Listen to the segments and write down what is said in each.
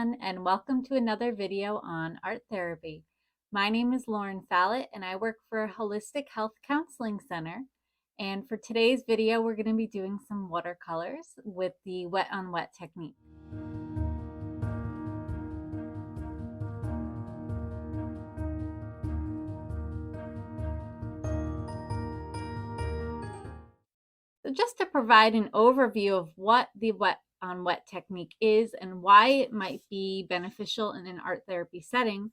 everyone, and welcome to another video on art therapy. My name is Lauren Fallett, and I work for Holistic Health Counseling Center. And for today's video, we're going to be doing some watercolors with the wet on wet technique. So just to provide an overview of what the wet on wet technique is and why it might be beneficial in an art therapy setting,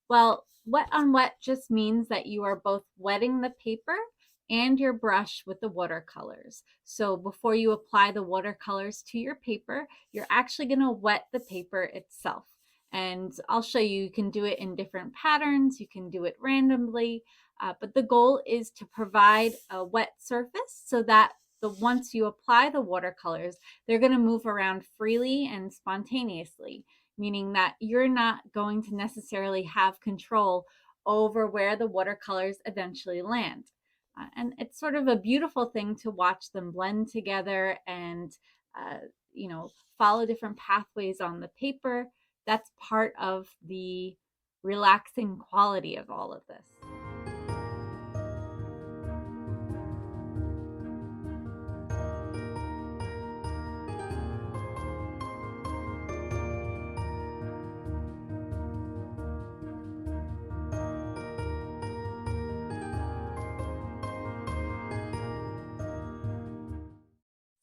well, wet on wet just means that you are both wetting the paper and your brush with the watercolors. So before you apply the watercolors to your paper, you're actually going to wet the paper itself. And I'll show you, you can do it in different patterns, you can do it randomly, but the goal is to provide a wet surface so that once you apply the watercolors, they're going to move around freely and spontaneously, meaning that you're not going to necessarily have control over where the watercolors eventually land. And it's sort of a beautiful thing to watch them blend together and, follow different pathways on the paper. That's part of the relaxing quality of all of this.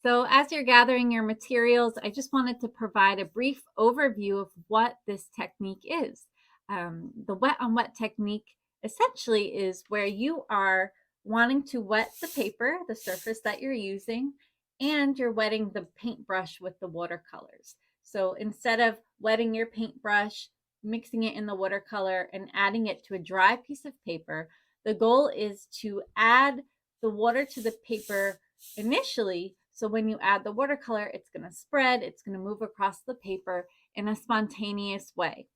So as you're gathering your materials, I just wanted to provide a brief overview of what this technique is. The wet on wet technique essentially is where you are wanting to wet the paper, the surface that you're using, and you're wetting the paintbrush with the watercolors. So instead of wetting your paintbrush, mixing it in the watercolor, and adding it to a dry piece of paper, the goal is to add the water to the paper initially. So when you add the watercolor, it's going to spread, it's going to move across the paper in a spontaneous way.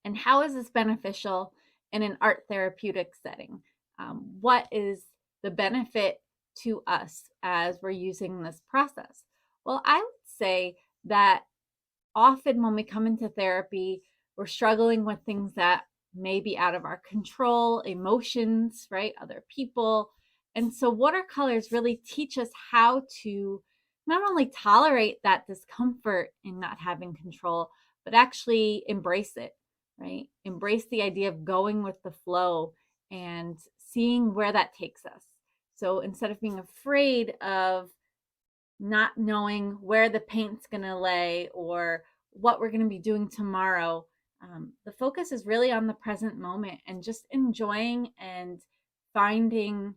And how is this beneficial in an art therapeutic setting? What is the benefit to us as we're using this process? Well, I would say that often when we come into therapy, we're struggling with things that may be out of our control, emotions, right? Other people. And so watercolors really teach us how to not only tolerate that discomfort in not having control, but actually embrace it, right? Embrace the idea of going with the flow and seeing where that takes us. So instead of being afraid of not knowing where the paint's going to lay or what we're going to be doing tomorrow, the focus is really on the present moment and just enjoying and finding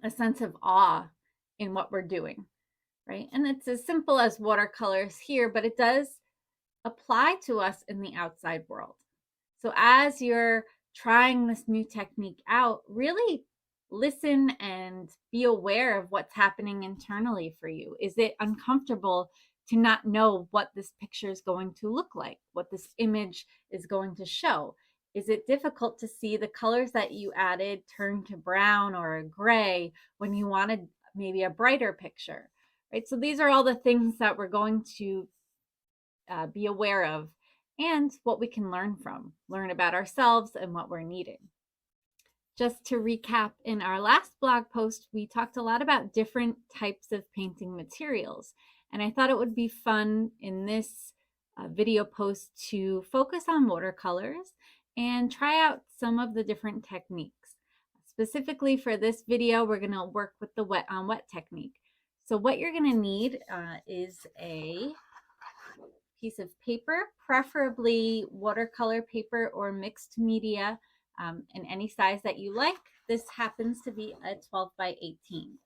a sense of awe in what we're doing, right? And it's as simple as watercolors here, but it does apply to us in the outside world. So as you're trying this new technique out, really listen and be aware of what's happening internally for you. Is it uncomfortable to not know what this picture is going to look like, what this image is going to show? Is it difficult to see the colors that you added turn to brown or a gray when you wanted maybe a brighter picture, right? So these are all the things that we're going to be aware of and what we can learn about ourselves and what we're needing. Just to recap, in our last blog post, we talked a lot about different types of painting materials. And I thought it would be fun in this video post to focus on watercolors and try out some of the different techniques. Specifically for this video, we're going to work with the wet on wet technique. So what you're going to need is a piece of paper, preferably watercolor paper or mixed media in any size that you like. This happens to be a 12 by 18.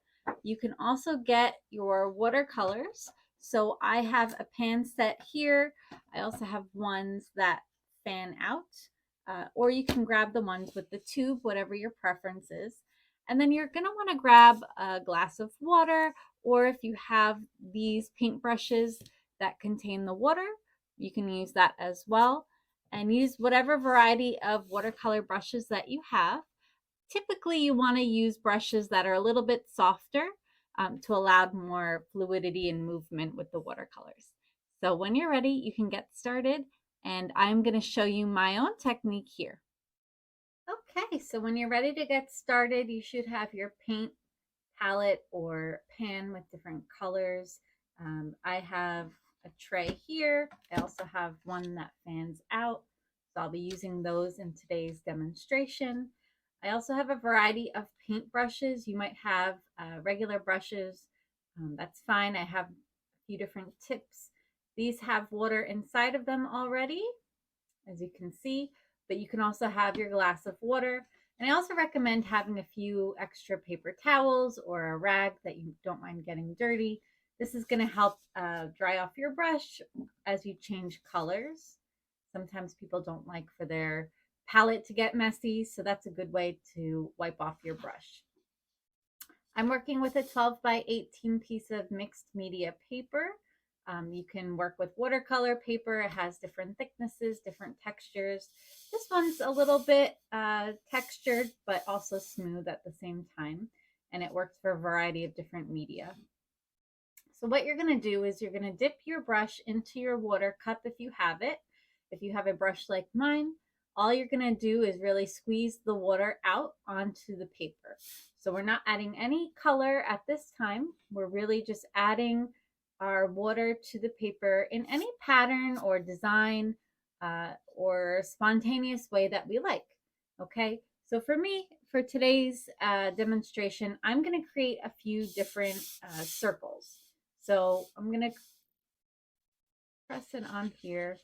You can also get your watercolors. So I have a pan set here. I also have ones that fan out, or you can grab the ones with the tube, whatever your preference is. And then you're going to want to grab a glass of water, or if you have these paintbrushes that contain the water, you can use that as well. And use whatever variety of watercolor brushes that you have. Typically, you want to use brushes that are a little bit softer to allow more fluidity and movement with the watercolors. So when you're ready, you can get started, and I'm going to show you my own technique here. Okay, so when you're ready to get started, you should have your paint palette or pan with different colors. I have a tray here. I also have one that fans out, so I'll be using those in today's demonstration. I also have a variety of paint brushes. You might have regular brushes. That's fine. I have a few different tips. These have water inside of them already, as you can see, but you can also have your glass of water. And I also recommend having a few extra paper towels or a rag that you don't mind getting dirty. This is going to help dry off your brush as you change colors. Sometimes people don't like for their palette to get messy, so that's a good way to wipe off your brush. I'm working with a 12 by 18 piece of mixed media paper. You can work with watercolor paper. It has different thicknesses, different textures. This one's a little bit textured, but also smooth at the same time. And it works for a variety of different media. So what you're going to do is you're going to dip your brush into your water cup if you have it. If you have a brush like mine, all you're going to do is really squeeze the water out onto the paper. So we're not adding any color at this time. We're really just adding our water to the paper in any pattern or design or spontaneous way that we like. Okay, so for me, for today's demonstration, I'm going to create a few different circles. So I'm going to press it on here.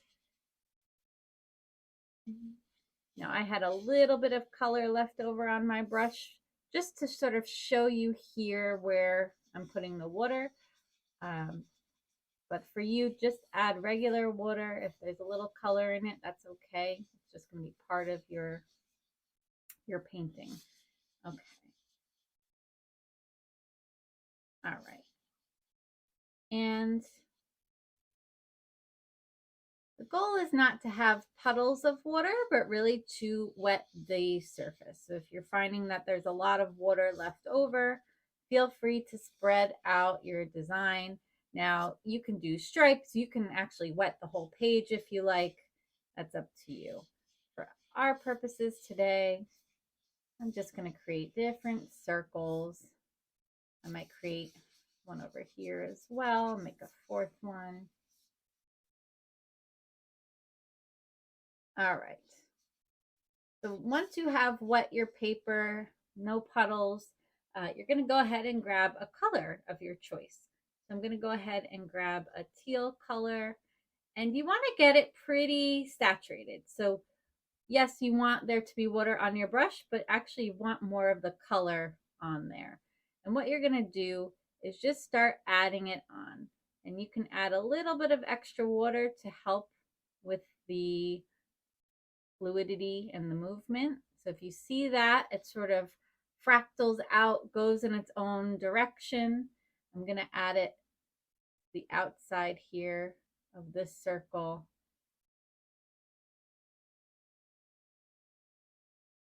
Now I had a little bit of color left over on my brush just to sort of show you here where I'm putting the water. But for you, just add regular water. If there's a little color in it, that's okay. It's just going to be part of your painting. Okay. All right. And the goal is not to have puddles of water, but really to wet the surface. So if you're finding that there's a lot of water left over, feel free to spread out your design. Now you can do stripes. You can actually wet the whole page if you like. That's up to you. For our purposes today, I'm just going to create different circles. I might create one over here as well, make a fourth one. All right. So once you have wet your paper, no puddles, you're going to go ahead and grab a color of your choice. So I'm going to go ahead and grab a teal color, and you want to get it pretty saturated. So yes, you want there to be water on your brush, but actually you want more of the color on there. And what you're going to do is just start adding it on. And you can add a little bit of extra water to help with the fluidity and the movement. So if you see that, it sort of fractals out, goes in its own direction. I'm going to add it to the outside here of this circle.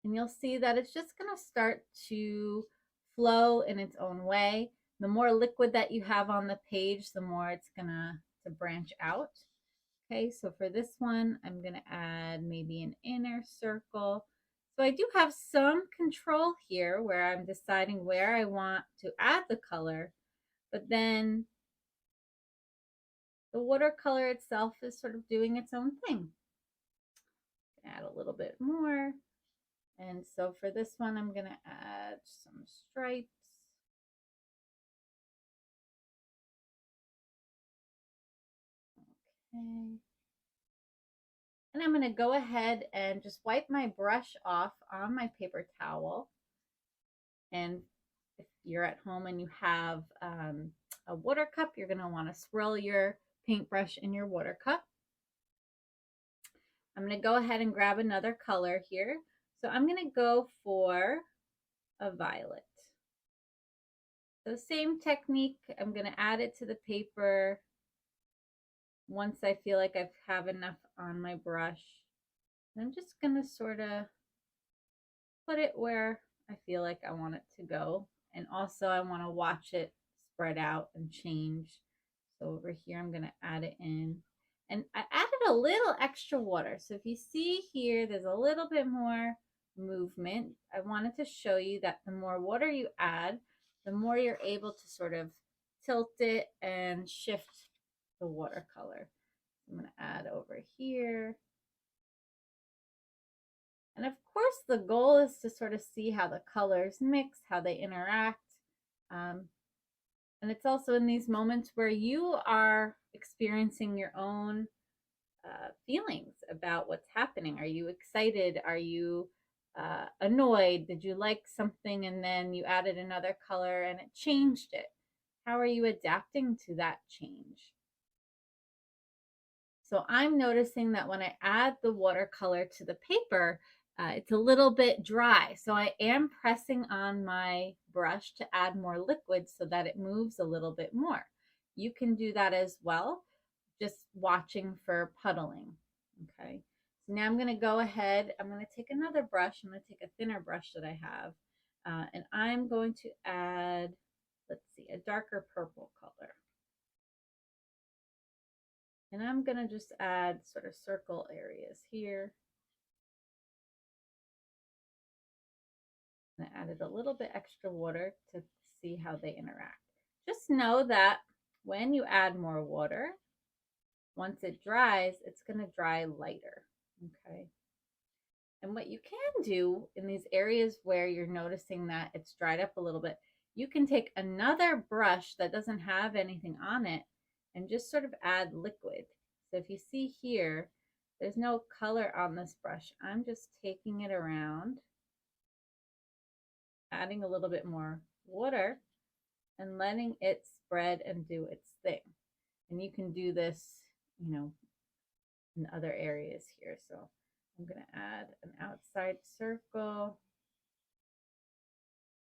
And you'll see that it's just going to start to flow in its own way. The more liquid that you have on the page, the more it's going to branch out. Okay, so for this one, I'm going to add maybe an inner circle. So I do have some control here where I'm deciding where I want to add the color, but then the watercolor itself is sort of doing its own thing. Add a little bit more. And so for this one, I'm going to add some stripes. Okay. And I'm going to go ahead and just wipe my brush off on my paper towel. And if you're at home and you have a water cup, you're going to want to swirl your paintbrush in your water cup. I'm going to go ahead and grab another color here. So I'm going to go for a violet. So same technique, I'm going to add it to the paper once I feel like I have enough on my brush. And I'm just going to sort of put it where I feel like I want it to go. And also I want to watch it spread out and change. So over here, I'm going to add it in. And I added a little extra water. So if you see here, there's a little bit more movement. I wanted to show you that the more water you add, the more you're able to sort of tilt it and shift the watercolor. I'm going to add over here. And of course, the goal is to sort of see how the colors mix, how they interact. And it's also in these moments where you are experiencing your own feelings about what's happening. Are you excited? Are you annoyed? Did you like something and then you added another color and it changed it? How are you adapting to that change? So I'm noticing that when I add the watercolor to the paper, it's a little bit dry. So I am pressing on my brush to add more liquid so that it moves a little bit more. You can do that as well, just watching for puddling. Okay. So now I'm going to go ahead. I'm going to take another brush. I'm going to take a thinner brush that I have. And I'm going to add, let's see, a darker purple color. And I'm going to just add sort of circle areas here. And I added a little bit extra water to see how they interact. Just know that when you add more water, once it dries, it's going to dry lighter. Okay. And what you can do in these areas where you're noticing that it's dried up a little bit, you can take another brush that doesn't have anything on it and just sort of add liquid. So if you see here, there's no color on this brush. I'm just taking it around, adding a little bit more water and letting it spread and do its thing. And you can do this, in other areas here. So I'm going to add an outside circle.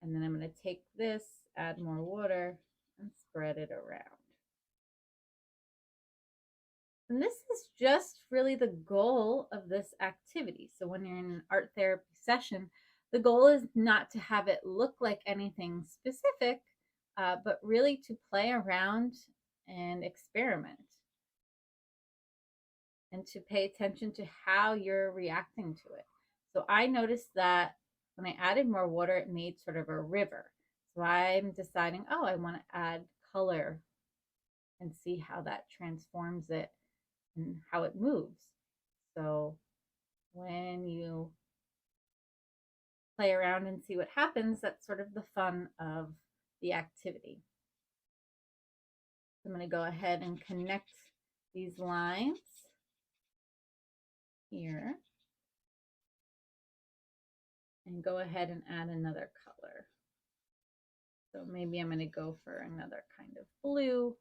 And then I'm going to take this, add more water, and spread it around. And this is just really the goal of this activity. So when you're in an art therapy session, the goal is not to have it look like anything specific, but really to play around and experiment. And to pay attention to how you're reacting to it. So I noticed that when I added more water, it made sort of a river. So I'm deciding, oh, I want to add color and see how that transforms it and how it moves. So when you play around and see what happens, that's sort of the fun of the activity. I'm going to go ahead and connect these lines here and go ahead and add another color. So maybe I'm going to go for another kind of blue.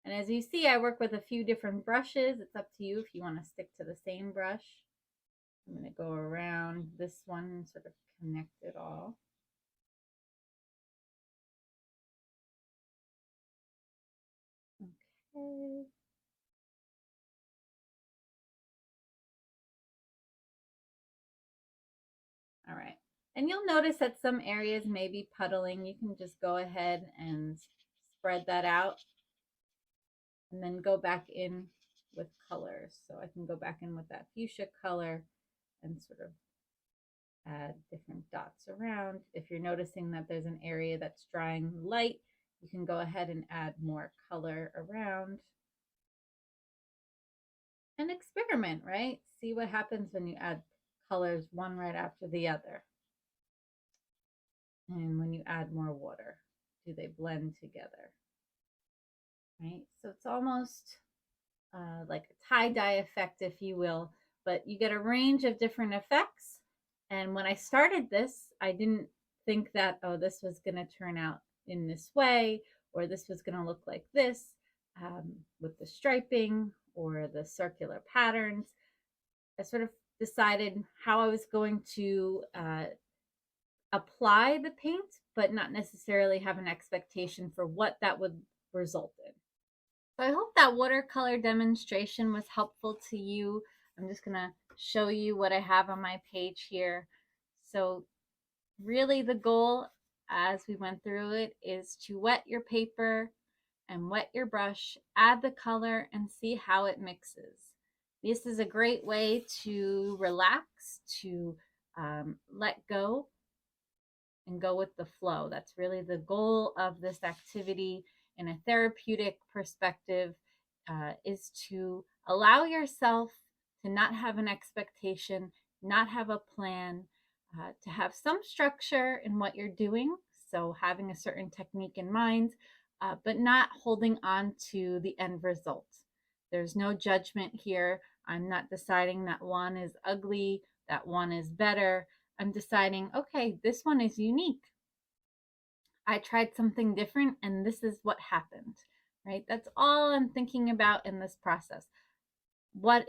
And as you see, I work with a few different brushes. It's up to you if you want to stick to the same brush. I'm going to go around this one and sort of connect it all. Okay. All right. And you'll notice that some areas may be puddling. You can just go ahead and spread that out and then go back in with colors. So I can go back in with that fuchsia color and sort of add different dots around. If you're noticing that there's an area that's drying light, you can go ahead and add more color around and experiment, right? See what happens when you add colors one right after the other. And when you add more water, do they blend together? Right? So it's almost like a tie-dye effect, if you will, but you get a range of different effects. And when I started this, I didn't think that, oh, this was going to turn out in this way, or this was going to look like this with the striping or the circular patterns. I sort of decided how I was going to apply the paint, but not necessarily have an expectation for what that would result in. So I hope that watercolor demonstration was helpful to you. I'm just going to show you what I have on my page here. So really the goal as we went through it, is to wet your paper and wet your brush, add the color, and see how it mixes. This is a great way to relax, to let go and go with the flow. That's really the goal of this activity in a therapeutic perspective, is to allow yourself to not have an expectation, not have a plan, to have some structure in what you're doing. So having a certain technique in mind, but not holding on to the end result. There's no judgment here. I'm not deciding that one is ugly, that one is better. I'm deciding, okay, this one is unique. I tried something different and this is what happened, right? That's all I'm thinking about in this process. What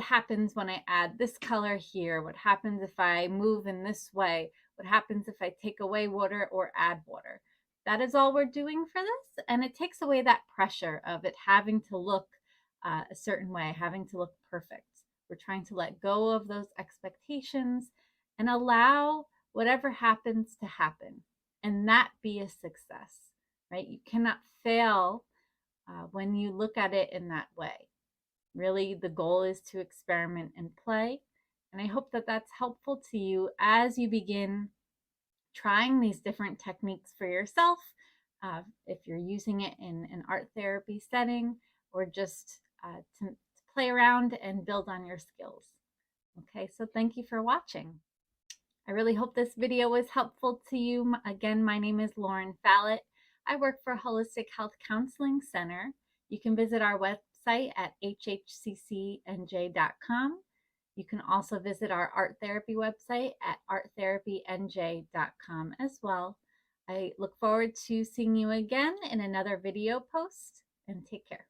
happens when I add this color here? What happens if I move in this way? What happens if I take away water or add water? That is all we're doing for this. And it takes away that pressure of it having to look a certain way, having to look perfect. We're trying to let go of those expectations and allow whatever happens to happen and that be a success, right? You cannot fail when you look at it in that way. Really, the goal is to experiment and play. And I hope that that's helpful to you as you begin trying these different techniques for yourself, if you're using it in an art therapy setting, or just to play around and build on your skills. Okay, so thank you for watching. I really hope this video was helpful to you. Again, my name is Lauren Fallett. I work for Holistic Health Counseling Center. You can visit our website at hhccnj.com. You can also visit our art therapy website at arttherapynj.com as well. I look forward to seeing you again in another video post, and take care.